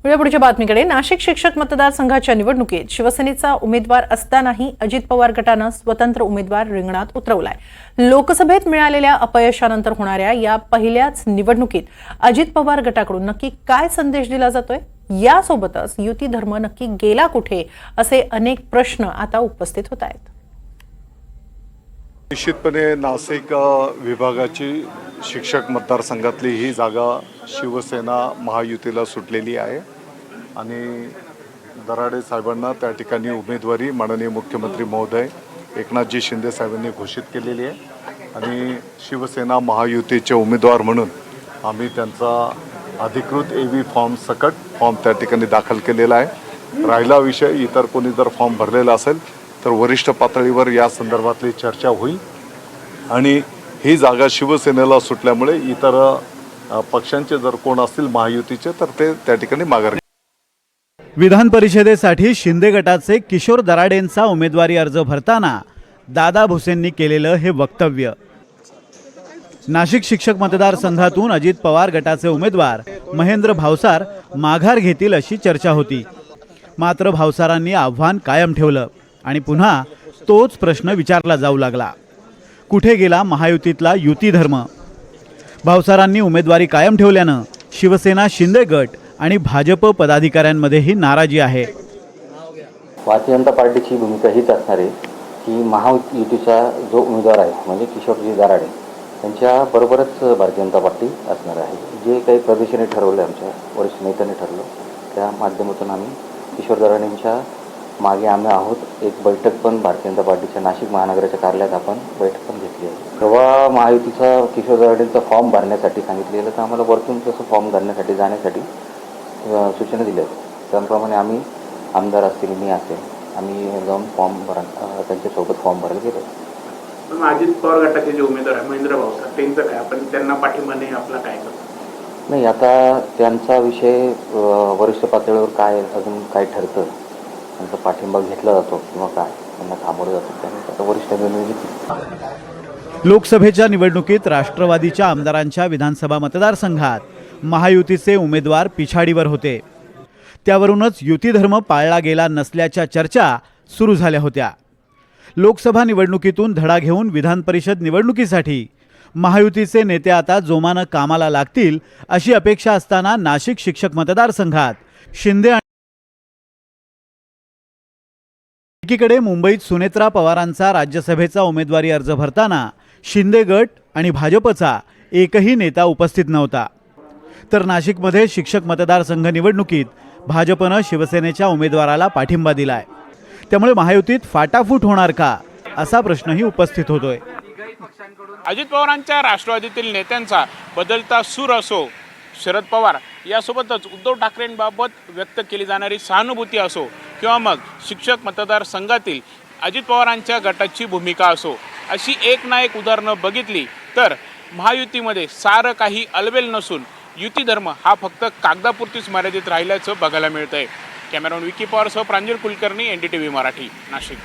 पुढच्या बातमीकडे नाशिक शिक्षक मतदारसंघाच्या निवडणुकीत शिवसेनेचा उमेदवार असतानाही अजित पवार गटानं स्वतंत्र उमेदवार रिंगणात उतरवलाय। लोकसभेत मिळालेल्या अपयशानंतर होणाऱ्या या पहिल्याच निवडणुकीत अजित पवार गटाकडून नक्की काय संदेश दिला जातोय, यासोबतच युती धर्म नक्की गेला कुठे, असे अनेक प्रश्न आता उपस्थित होत आहेत। निश्चितपणे नाशिक विभागाची शिक्षक मतदारसंघातली ही जागा शिवसेना महायुतीला सुटलेली आहे आणि दराडे साहेबांना त्या ठिकाणी उमेदवारी माननीय मुख्यमंत्री महोदय एकनाथजी शिंदे साहेबांनी घोषित केलेली आहे आणि शिवसेना महायुतीचे उमेदवार म्हणून आम्ही त्यांचा अधिकृत एव्ही फॉर्म सकट फॉर्म त्या ठिकाणी दाखल केलेला आहे। राहिला विषय इतर कोणी जर फॉर्म भरलेला असेल तर वरिष्ठ पातळीवर या संदर्भातली चर्चा होईल आणि ही जागा शिवसेनेला सुटल्यामुळे इतर पक्षांचे जर कोण असतील महायुतीचे तर ते त्या ठिकाणी माघार घेतील। विधान परिषदेसाठी शिंदे गटाचे किशोर दराडेंचा उमेदवारी अर्ज भरताना दादा भुसेंनी केलेलं हे वक्तव्य। नाशिक शिक्षक मतदारसंघातून अजित पवार गटाचे उमेदवार महेंद्र भावसार माघार घेतील अशी चर्चा होती, मात्र भावसारांनी आव्हान कायम ठेवलं आणि पुन्हा तोच प्रश्न विचारला जाऊ लागला, कुठे गेला महायुतीतला युती धर्म। भावसारांनी उमेदवारी कायम ठेवल्यानं शिवसेना शिंदे गट आणि भाजप पदाधिकाऱ्यांमध्येही नाराजी आहे। भारतीय जनता पार्टीची भूमिका हीच असणार आहे की महायुतीचा जो उमेदवार आहे म्हणजे किशोरजी दराडे त्यांच्या बरोबरच भारतीय जनता पार्टी असणार आहे। जे काही प्रदेशाने ठरवलं, आमच्या वरिष्ठ नेत्यांनी ठरवलं, त्या माध्यमातून आम्ही किशोर दराडेंच्या मागे आम्ही आहोत। एक बैठक पण भारतीय जनता पार्टीच्या नाशिक महानगराच्या कार्यालयात आपण बैठक पण घेतली आहे। जेव्हा महायुतीचा किशोर दराडेंचा फॉर्म भरण्यासाठी सांगितलेलं तर आम्हाला वरतून तसं फॉर्म भरण्यासाठी जाण्यासाठी सूचना दिल्या, त्याप्रमाणे आम्ही आमदार असतील, मी असेल, आम्ही जाऊन फॉर्म त्यांच्यासोबत फॉर्म भरायला गेलो। अजित पवार गटाचे जे उमेदवार आहे महेंद्र भावसार त्यांचं काय, आपण त्यांना पाठिंबा नाही आपला काय करतो? नाही, आता त्यांचा विषय वरिष्ठ पातळीवर काय अजून काय ठरतं, त्यांचा पाठिंबा घेतला जातो किंवा काय त्यांना थांबवलं जातं, त्यामुळे आता वरिष्ठ निर्णय घेतील। लोकसभेच्या निवडणुकीत राष्ट्रवादीच्या आमदारांच्या विधानसभा मतदारसंघात महायुतीचे उमेदवार पिछाडीवर होते, त्यावरूनच युती धर्म पाळला गेला नसल्याच्या चर्चा सुरू झाल्या होत्या। लोकसभा निवडणुकीतून धडा घेऊन विधान परिषद निवडणुकीसाठी महायुतीचे नेते आता जोमानं कामाला लागतील अशी अपेक्षा असताना नाशिक शिक्षक मतदारसंघात शिंदे एकीकडे मुंबईत सुनेत्रा पवारांचा राज्यसभेचा उमेदवारी अर्ज भरताना शिंदे गट आणि भाजपचा एकही नेता उपस्थित नव्हता, तर नाशिकमध्ये शिक्षक मतदारसंघ निवडणुकीत भाजपनं शिवसेनेच्या उमेदवाराला पाठिंबा दिलाय, त्यामुळे महायुतीत फाटाफूट होणार का असा प्रश्नही उपस्थित होतोय। अजित पवारांच्या राष्ट्रवादीतील नेत्यांचा बदलता सूर असो, शरद पवार यासोबतच उद्धव ठाकरेंबाबत व्यक्त केली जाणारी सहानुभूती असो किंवा मग शिक्षक मतदारसंघातील अजित पवारांच्या गटाची भूमिका असो, अशी एक ना एक उदाहरणं बघितली तर महायुतीमध्ये सारं काही अलबेल नसून युती धर्म हा फक्त कागदापुरतीच मर्यादित राहिल्याचं बघायला मिळतंय। कॅमेरामॅन विकी पवारसह प्रांजल कुलकर्णी, NDTV मराठी, नाशिक।